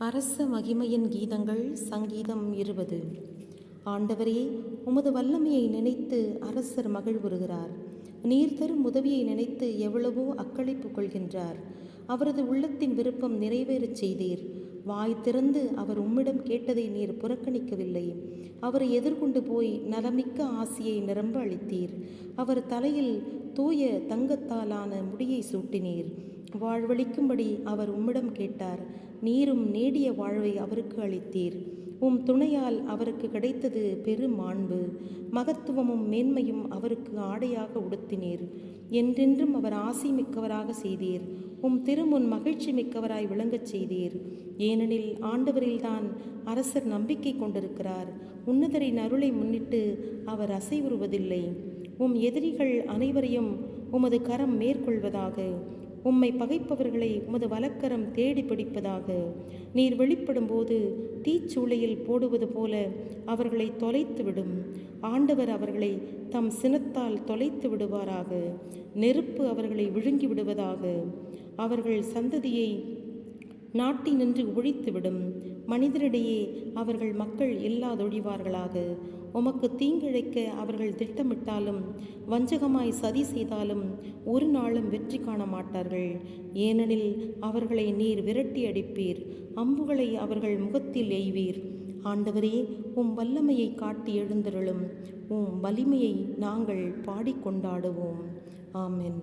அரச மகிமையின் கீதங்கள் சங்கீதம் 20. ஆண்டவரே, உமது வல்லமையை நினைத்து அரசர் மகிழ்வுறுகிறார். நீர் தரும் உதவியை நினைத்து எவ்வளவோ அக்களிப்பு கொள்கின்றார். அவரது உள்ளத்தின் விருப்பம் நிறைவேறச் செய்தீர். வாய் திறந்து அவர் உம்மிடம் கேட்டதை நீர் புறக்கணிக்கவில்லை. அவரை எதிர்கொண்டு போய் நலமிக்க ஆசியை நிரம்ப அளித்தீர். அவர் தலையில் தூய தங்கத்தாலான முடியை சூட்டினீர். வாழ்வளிக்கும்படி அவர் உம்மிடம் கேட்டார். நீரும் நீடிய வாழ்வை அவருக்கு அளித்தீர். உம் துணையால் அவருக்கு கிடைத்தது பெரும் மாண்பு. மகத்துவமும் மேன்மையும் அவருக்கு ஆடையாக உடுத்தினீர். என்றென்றும் அவர் ஆசி மிக்கவராக செய்தீர். உம் திருமுன் மகிழ்ச்சி மிக்கவராய் விளங்கச் செய்தீர். ஏனெனில் ஆண்டவரில்தான் அரசர் நம்பிக்கை கொண்டிருக்கிறார். உன்னதரின் அருளை முன்னிட்டு அவர் அசைவுறுவதில்லை. உம் எதிரிகள் அனைவரையும் உமது கரம் மேற்கொள்வதாக. உம்மை பகைப்பவர்களை உமது வலக்கரம் தேடி பிடிப்பதாக. நீர் வெளிப்படும் போது தீச்சூளையில் போடுவது போல அவர்களை தொலைத்துவிடும். ஆண்டவர் அவர்களை தம் சினத்தால் தொலைத்து விடுவாராக. நெருப்பு அவர்களை விழுங்கி விடுவதாக. அவர்கள் சந்ததியை நாட்டினின்று ஒழித்துவிடும். மனிதரிடையே அவர்கள் மக்கள் இல்லாதொழிவார்களாக. உமக்கு தீங்கிழைக்க அவர்கள் திட்டமிட்டாலும் வஞ்சகமாய் சதி செய்தாலும் ஒரு நாளும் வெற்றி காண மாட்டார்கள். ஏனெனில் அவர்களை நீர் விரட்டி அடிப்பீர். அம்புகளை அவர்கள் முகத்தில் எய்வீர். ஆண்டவரே, உம் வல்லமையை காட்டி எழுந்தருளும். உம் வலிமையை நாங்கள் பாடிக்கொண்டாடுவோம். ஆமென்.